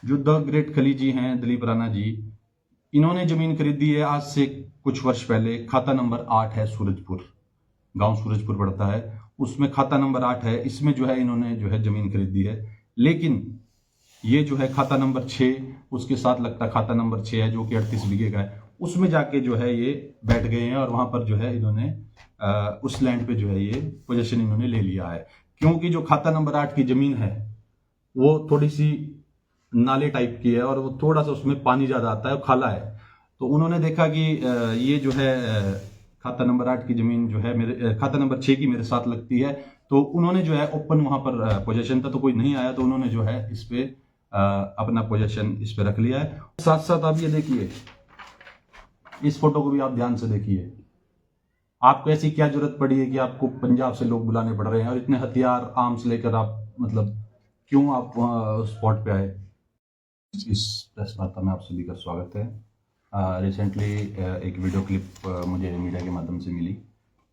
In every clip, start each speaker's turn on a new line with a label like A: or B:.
A: जो the great खली जी हैं, दिलीप राणा जी, इन्होंने जमीन खरीदी है आज से कुछ वर्ष पहले। खाता नंबर 8 है, सूरजपुर, गांव सूरजपुर पड़ता है, उसमें खाता नंबर 8 है। इसमें जो है इन्होंने जो है जमीन खरीदी है। लेकिन ये जो है खाता नंबर 6, उसके साथ लगता खाता नंबर 6 है जो कि 38 बीघे का है, उसमें जाके जो है ये बैठ गए हैं और वहां पर जो है इन्होंने उस लैंड पे जो है ये पोजेशन इन्होंने ले लिया है। क्योंकि जो खाता नंबर 8 की जमीन है वो थोड़ी सी नाले टाइप की है और वो थोड़ा सा उसमें पानी ज्यादा आता है, खाला है। तो उन्होंने देखा कि ये जो है खाता नंबर 8 की जमीन जो है मेरे खाता नंबर 6 की मेरे साथ लगती है, तो उन्होंने जो है ओपन वहां पर पोजेशन था, तो कोई नहीं आया, तो उन्होंने जो है इस पे अपना पोजेशन इस पे रख लिया है। साथ साथ आप ये देखिए, इस फोटो को भी आप ध्यान से देखिए। आपको ऐसी क्या जरूरत पड़ी है कि आपको पंजाब से लोग बुलाने पड़ रहे हैं और इतने हथियार आर्म्स लेकर आप मतलब क्यों आप स्पॉट पे आए? इस प्रेस वार्ता में आप सभी का स्वागत है। रिसेंटली एक वीडियो क्लिप मुझे मीडिया के माध्यम से मिली,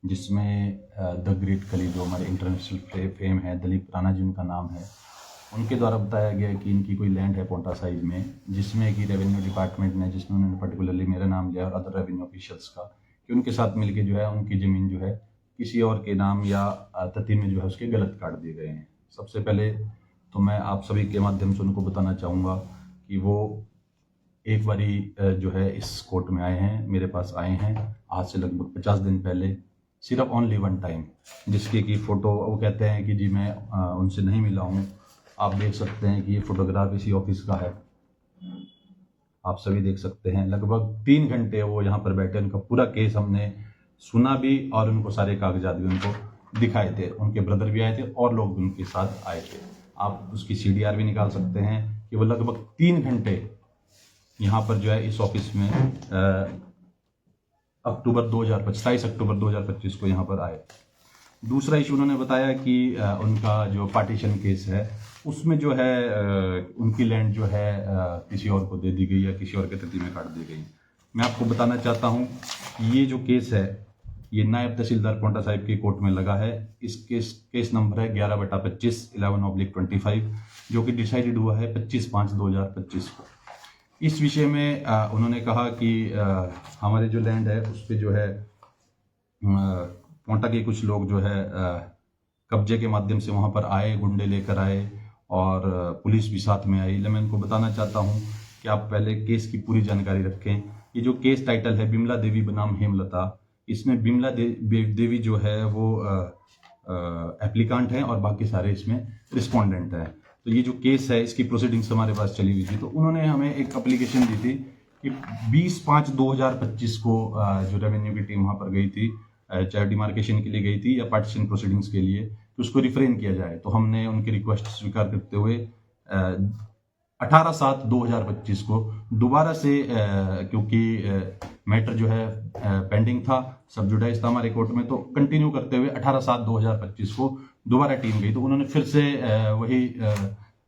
A: जिसमें द ग्रेट खली, जो हमारे इंटरनेशनल फेम है, दिलीप राणा जी उनका नाम है, उनके द्वारा बताया गया कि इनकी कोई लैंड है पोंटा साइज में, जिसमें कि रेवेन्यू डिपार्टमेंट ने, जिसमें उन्होंने पर्टिकुलरली मेरा नाम लिया और अदर रेवेन्यू ऑफिशियल्स का, कि उनके साथ मिलके जो है उनकी ज़मीन जो है किसी और के नाम या तथ्य में जो है उसके गलत काट दिए गए हैं। सबसे पहले तो मैं आप सभी के माध्यम से उनको बताना चाहूँगा कि वो एक बारी जो है इस कोर्ट में आए हैं, मेरे पास आए हैं आज से लगभग 50 दिन पहले, सिर्फ ओनली वन टाइम, जिसकी की फ़ोटो वो कहते हैं कि जी मैं उनसे नहीं मिला हूँ। आप देख सकते हैं कि ये फोटोग्राफ इसी ऑफिस का है, आप सभी देख सकते हैं। लगभग 3 घंटे वो यहाँ पर बैठे, उनका पूरा केस हमने सुना भी और उनको सारे कागजात भी उनको दिखाए थे। उनके ब्रदर भी आए थे और लोग उनके साथ आए थे। आप उसकी CDR भी निकाल सकते हैं कि वो लगभग 3 घंटे यहाँ पर जो है इस ऑफिस में अक्टूबर 2025 को यहाँ पर आए। दूसरा इशू उन्होंने बताया कि उनका जो पार्टीशन केस है उसमें जो है उनकी लैंड जो है किसी और को दे दी गई या किसी और के तथ्य में काट दी गई। मैं आपको बताना चाहता हूं कि ये जो केस है ये नायब तहसीलदार पोंटा साहिब की कोर्ट में लगा है। इस केस नंबर है 11/25 11/25, जो कि डिसाइडेड हुआ है 25/5/2025 को। इस विषय में उन्होंने कहा कि हमारे जो लैंड है उस पर जो है पोंटा के कुछ लोग जो है कब्जे के माध्यम से वहां पर आए, गुंडे लेकर आए और पुलिस भी साथ में आई। मैं इनको बताना चाहता हूं कि आप पहले केस की पूरी जानकारी रखें। ये जो केस टाइटल है बिमला देवी बनाम हेमलता, इसमें बिमला देवी जो है वो एप्लीकांट है और बाकी सारे इसमें रिस्पोंडेंट हैं। तो ये जो केस है इसकी प्रोसीडिंग्स हमारे पास चली हुई थी, तो उन्होंने हमें एक एप्लीकेशन दी थी कि 20/5/2025 को जो रेवेन्यू की टीम वहां पर गई थी, चाहे डिमार्केशन के लिए गई थी या पार्टीशन प्रोसीडिंग्स के लिए, तो उसको रिफ्रेन किया जाए। तो हमने उनकी रिक्वेस्ट स्वीकार करते हुए 18/7/2025 को दोबारा से क्योंकि मैटर जो है पेंडिंग था, सब जुडाइज था हमारे कोर्ट में, तो कंटिन्यू करते हुए 18/7/2025 को दोबारा टीम गई। तो उन्होंने फिर से वही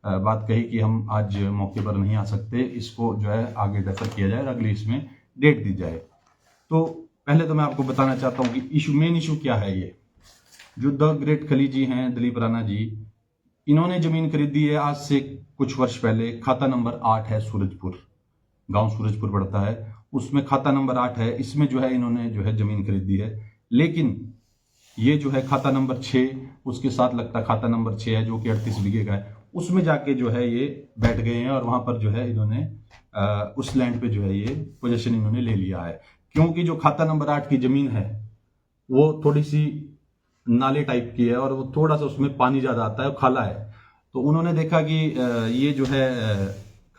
A: बात कही कि हम आज मौके पर नहीं आ सकते, इसको जो है आगे डेफर किया जाए और अगली इसमें डेट दी जाए। तो पहले तो मैं आपको बताना चाहता हूं कि मेन इशू क्या है। ये जो द ग्रेट खली जी हैं, दिलीप राणा जी, इन्होंने जमीन खरीदी है आज से कुछ वर्ष पहले। खाता नंबर 8 है, सूरजपुर, गांव सूरजपुर पड़ता है, उसमें खाता नंबर 8 है। इसमें जो है इन्होंने जो है जमीन खरीदी है। लेकिन ये जो है खाता नंबर 6, उसके साथ लगता खाता नंबर 6 है जो कि 38 बीघे का है, उसमें जाके जो है ये बैठ गए हैं और वहां पर जो है इन्होंने उस लैंड पे जो है ये पोजेशन इन्होंने ले लिया है। क्योंकि जो खाता नंबर 8 की जमीन है वो थोड़ी सी नाले टाइप की है और वो थोड़ा सा उसमें पानी ज्यादा आता है, खाला है। तो उन्होंने देखा कि ये जो है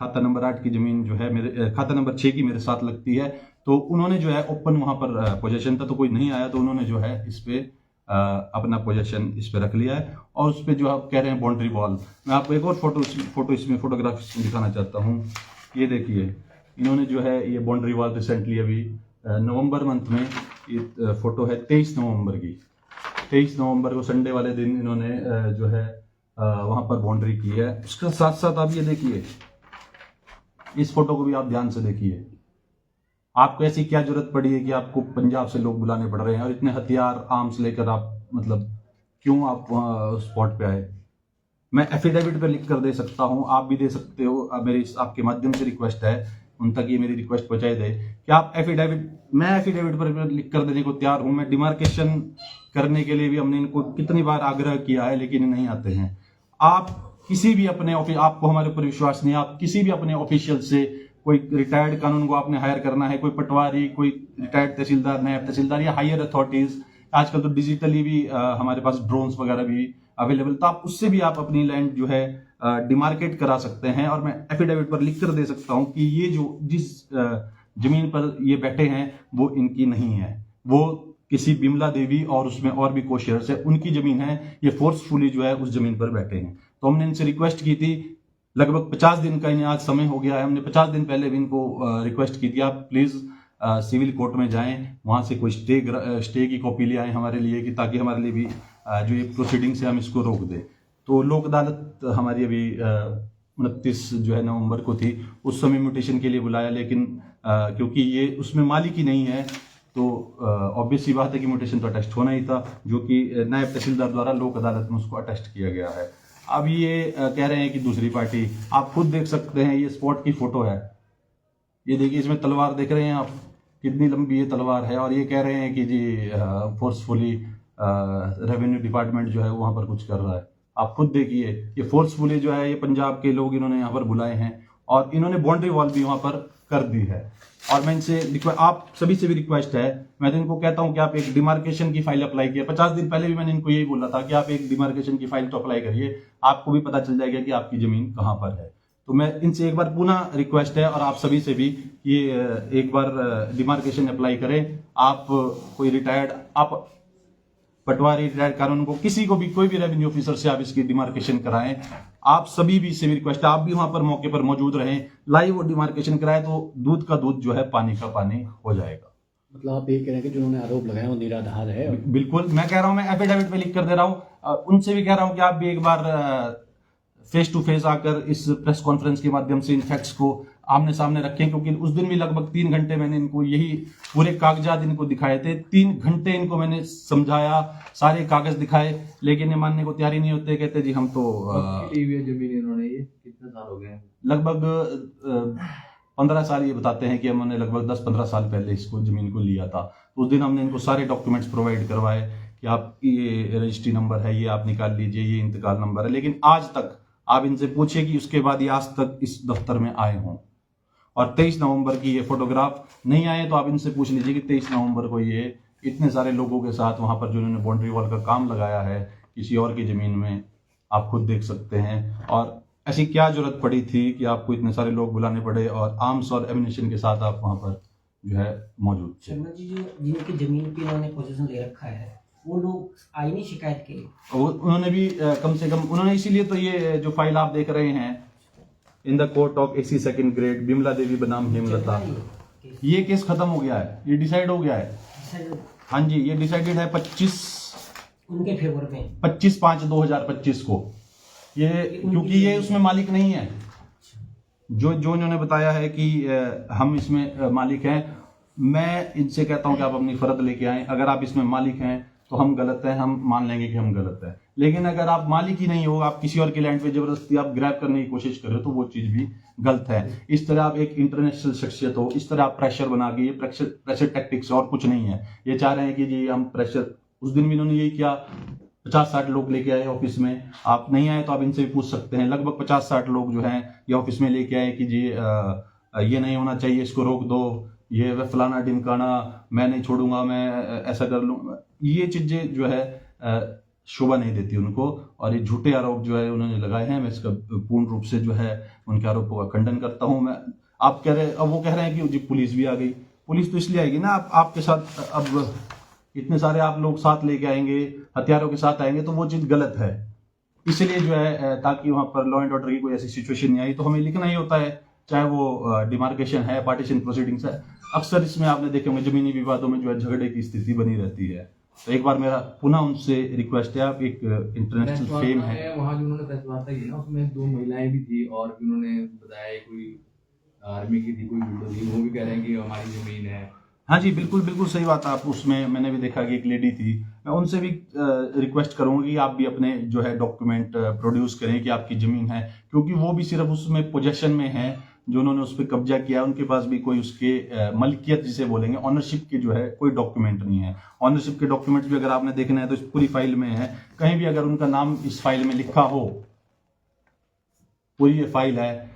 A: खाता नंबर 8 की जमीन जो है मेरे खाता नंबर 6 की मेरे साथ लगती है, तो उन्होंने जो है ओपन वहां पर पोजेशन था, तो कोई नहीं आया, तो उन्होंने जो है इस पे अपना पोजेशन इस पे रख लिया है। और उस पे जो आप कह रहे हैं बाउंड्री वॉल, मैं आपको एक और फोटो इसमें फोटोग्राफ दिखाना चाहता हूँ। ये देखिए, इन्होंने जो है ये बाउंड्री वॉल रिसेंटली अभी नवंबर मंथ में, ये फोटो है 23 नवंबर की, 23 नवंबर को संडे वाले दिन इन्होंने जो है वहां पर बाउंड्री की है। उसके साथ साथ आप ये देखिए, इस फोटो को भी आप ध्यान से देखिए। आपको ऐसी क्या जरूरत पड़ी है कि आपको पंजाब से लोग बुलाने पड़ रहे हैं और इतने हथियार आर्म्स लेकर आप मतलब क्यों आप स्पॉट पे आए? मैं एफिडेविट पे लिख कर दे सकता हूँ, आप भी दे सकते हो। अब मेरी आपके माध्यम से रिक्वेस्ट है, उन तक ये मेरी रिक्वेस्ट पहुंचाई दे कि आप एफिडेविट, मैं एफिडेविट पर लिख कर देने को तैयार हूं। मैं डिमार्केशन करने के लिए भी हमने इनको कितनी बार आग्रह किया है, लेकिन नहीं आते हैं। आप किसी भी अपने ऑफिस, आपको हमारे ऊपर विश्वास नहीं है, आप किसी भी अपने ऑफिशियल से, कोई रिटायर्ड कानून को आपने हायर करना है, कोई पटवारी, कोई रिटायर्ड तहसीलदार, नायब तहसीलदार या हायर अथॉरिटीज, आजकल तो डिजिटली भी हमारे पास ड्रोन्स वगैरह भी अवेलेबल, तो आप उससे भी आप अपनी लैंड जो है डिमार्केट करा सकते हैं। और मैं एफिडेविट पर लिख कर दे सकता हूं कि ये जो जिस जमीन पर ये बैठे हैं वो इनकी नहीं है, वो किसी बिमला देवी और उसमें और भी कोशेयर्स है, उनकी जमीन है, ये फोर्सफुली जो है उस जमीन पर बैठे हैं। तो हमने इनसे रिक्वेस्ट की थी, लगभग 50 दिन का इन्हें आज समय हो गया है, हमने 50 दिन पहले भी इनको रिक्वेस्ट की थी, आप प्लीज सिविल कोर्ट में जाएं, वहां से कोई स्टे की कॉपी ले आए हमारे लिए, कि ताकि हमारे लिए भी जो ये प्रोसीडिंग से हम इसको रोक दें। तो लोक अदालत हमारी अभी 29 जो है नवंबर को थी, उस समय म्यूटेशन के लिए बुलाया, लेकिन क्योंकि ये उसमें मालिक ही नहीं है, तो ऑब्वियस सी बात है कि म्यूटेशन तो अटेस्ट होना ही था, जो कि नायब तहसीलदार द्वारा लोक अदालत में उसको अटेस्ट किया गया है। अब ये कह रहे हैं कि दूसरी पार्टी, आप खुद देख सकते हैं, ये स्पॉट की फोटो है, ये देखिए, इसमें तलवार देख रहे हैं आप, कितनी लंबी ये तलवार है, और ये कह रहे हैं कि जी फोर्सफुली रेवेन्यू डिपार्टमेंट जो है वहां पर कुछ कर रहा है। आप खुद देखिए, ये फोर्सफुली जो है ये पंजाब के लोग इन्होंने यहाँ पर बुलाए हैं, और इन्होंने बाउंड्री वॉल भी वहां पर कर दी है। और मैं इनसे आप सभी से भी रिक्वेस्ट है, मैं तो इनको कहता हूं कि आप एक डिमार्केशन की फाइल अप्लाई किया। 50 दिन पहले भी मैंने इनको यही बोला था कि आप एक डिमार्केशन की फाइल तो अप्लाई करिए, आपको भी पता चल जाएगा कि आपकी जमीन कहां पर है। तो मैं इनसे एक बार पुनः रिक्वेस्ट है, और आप सभी से भी, ये एक बार डिमार्केशन अप्लाई करें। आप कोई रिटायर्ड, आप पटवारी, रिटायर्ड कानून को, किसी को भी, कोई भी रेवेन्यू ऑफिसर से आप इसकी डिमार्केशन कराएं। आप सभी भी से भी रिक्वेस्ट है, आप भी वहां पर मौके पर मौजूद रहें, लाइव वो डिमार्केशन कराएं, तो दूध का दूध जो है पानी का पानी हो जाएगा।
B: मतलब आप ये कह रहे हैं कि जिन्होंने आरोप लगाया वो निराधार है?
A: बिल्कुल, मैं कह रहा हूं, मैं एफिडेविट पे लिख कर दे रहा हूं, उनसे भी कह रहा हूं कि आप भी एक बार फेस टू फेस आकर इस प्रेस कॉन्फ्रेंस के माध्यम से इन फैक्ट्स को आमने सामने रखें, क्योंकि उस दिन भी लगभग 3 घंटे मैंने इनको यही पूरे कागजात इनको दिखाए थे। 3 घंटे इनको मैंने समझाया, सारे कागज दिखाए, लेकिन ये मानने को तैयार ही नहीं होते। कहते जी हम तो
C: जमीन इन्होंने, ये कितने साल हो गए?
A: लगभग 15 साल ये बताते हैं कि हमने लगभग 10-15 साल पहले इसको जमीन को लिया था। उस दिन हमने इनको सारे डॉक्यूमेंट्स प्रोवाइड करवाए कि आप ये रजिस्ट्री नंबर है, ये आप निकाल लीजिए, ये इंतकाल नंबर है, लेकिन आज तक आप इनसे पूछिए कि उसके बाद ये आज तक इस दफ्तर में आए हों। और 23 नवंबर की ये फोटोग्राफ नहीं आए, तो आप इनसे पूछ लीजिए कि 23 नवंबर को ये इतने सारे लोगों के साथ वहां पर जो इन्होंने बाउंड्री वॉल का काम लगाया है किसी और की जमीन में, आप खुद देख सकते हैं। और ऐसी क्या जरूरत पड़ी थी कि आपको इतने सारे लोग बुलाने पड़े और आर्म्स और एमिनेशन के साथ आप वहां पर जो है मौजूद थे।
D: शर्मा जी, जो जिनकी जमीन पे इन्होंने पोजीशन ले रखा है, वो लोग आए नहीं शिकायत के लिए?
A: उन्होंने भी कम से कम, उन्होंने इसीलिए तो ये जो फाइल आप देख रहे हैं, in the court of AC second grade Bimla Devi बनाम हेमलता, ये केस खत्म हो गया है, ये डिसाइड हो गया है। हाँ जी, ये डिसाइडेड है 25
D: उनके फेवर में,
A: 25/5/2025 को। ये क्योंकि ये उसमें मालिक नहीं है, जो इन्होंने बताया है कि हम इसमें मालिक हैं। मैं इनसे कहता हूं कि आप अपनी फर्द लेके आए, अगर आप इसमें मालिक हैं तो हम गलत हैं, हम मान लेंगे कि हम गलत हैं। लेकिन अगर आप मालिक ही नहीं हो, आप किसी और के लैंड पे जबरदस्ती आप ग्रैब करने की कोशिश कर रहे हो, तो वो चीज भी गलत है। इस तरह आप एक इंटरनेशनल शख्सियत हो, इस तरह आप प्रेशर बना के, ये प्रेशर टैक्टिक्स और कुछ नहीं है। ये चाह रहे हैं कि जी हम प्रेशर, उस दिन भी इन्होंने यही किया, 50-60 लोग लेके आए ऑफिस में। आप नहीं आए तो आप इनसे भी पूछ सकते हैं, लगभग 50-60 लोग जो हैं ये ऑफिस में लेके आए कि जी ये नहीं होना चाहिए, इसको रोक दो, ये फलाना ढिमकाना, मैं नहीं छोड़ूंगा, मैं ऐसा कर लूंगा। ये चीजें जो है शोभा नहीं देती उनको, और ये झूठे आरोप जो है उन्होंने लगाए हैं। मैं इसका पूर्ण रूप से जो है उनके आरोपों का खंडन करता हूं। मैं, आप कह रहे, अब वो कह रहे हैं कि जी पुलिस भी आ गई। पुलिस तो इसलिए आएगी ना, आपके साथ अब इतने सारे आप लोग साथ लेके आएंगे, हथियारों के साथ आएंगे, तो वो चीज गलत है। इसलिए जो है ताकि वहां पर लॉ एंड ऑर्डर की कोई ऐसी सिचुएशन नहीं आई, तो हमें लिखना ही होता है, चाहे वो डिमार्केशन है, पार्टीशन प्रोसीडिंग्स है। अक्सर इसमें आपने देखे होंगे जमीनी विवादों में जो है झगड़े की स्थिति बनी रहती है। तो एक बार मेरा पुनः उनसे रिक्वेस्ट है, आप एक इंटरनेशनल फेम है
C: वहाँ जो उन्होंने प्रेस वार्ता की ना, उसमें 2 महिलाएं भी थी, और उन्होंने बताया कोई आर्मी की थी, कोई विडो थी, वो भी कह रहे हैं कि हमारी जमीन है।
A: हाँ जी, बिल्कुल बिल्कुल सही बात है। आप उसमें मैंने भी देखा कि एक लेडी थी, मैं उनसे भी रिक्वेस्ट करूंगा कि आप भी अपने जो है डॉक्यूमेंट प्रोड्यूस करें कि आपकी जमीन है, क्योंकि वो भी सिर्फ उसमें पोजेशन में है, जो उन्होंने उस पर कब्जा किया, उनके पास भी कोई उसके मलकियत जिसे बोलेंगे ऑनरशिप के जो है कोई डॉक्यूमेंट नहीं है। ऑनरशिप के डॉक्यूमेंट भी अगर आपने देखना है तो इस पूरी फाइल में है, कहीं भी अगर उनका नाम इस फाइल में लिखा हो, पूरी ये फाइल है।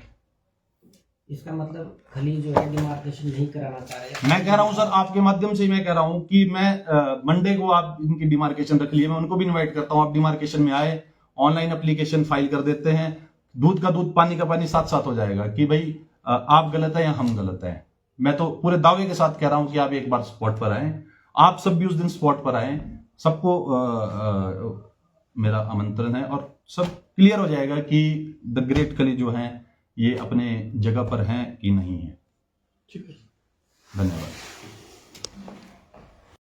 D: इसका मतलब खली जो है डिमार्केशन नहीं कराना चाह रहे।
A: मैं कह रहा हूं सर, आपके माध्यम से मैं कह रहा हूं कि मैं मंडे को आप इनकी डिमार्केशन रख लिए, मैं उनको भी इनवाइट करता हूं, आप डिमार्केशन में आए, ऑनलाइन एप्लीकेशन फाइल कर देते हैं, दूध का दूध पानी का पानी साथ साथ हो जाएगा कि भाई आप गलत है या हम गलत है। मैं तो पूरे दावे के साथ कह रहा हूं कि आप एक बार स्पॉट पर आए, आप सब भी उस दिन स्पॉट पर आए, सबको मेरा आमंत्रण है और सब क्लियर हो जाएगा कि द ग्रेट खली जो हैं ये अपने जगह पर हैं कि नहीं है।
B: ठीक है।
A: धन्यवाद।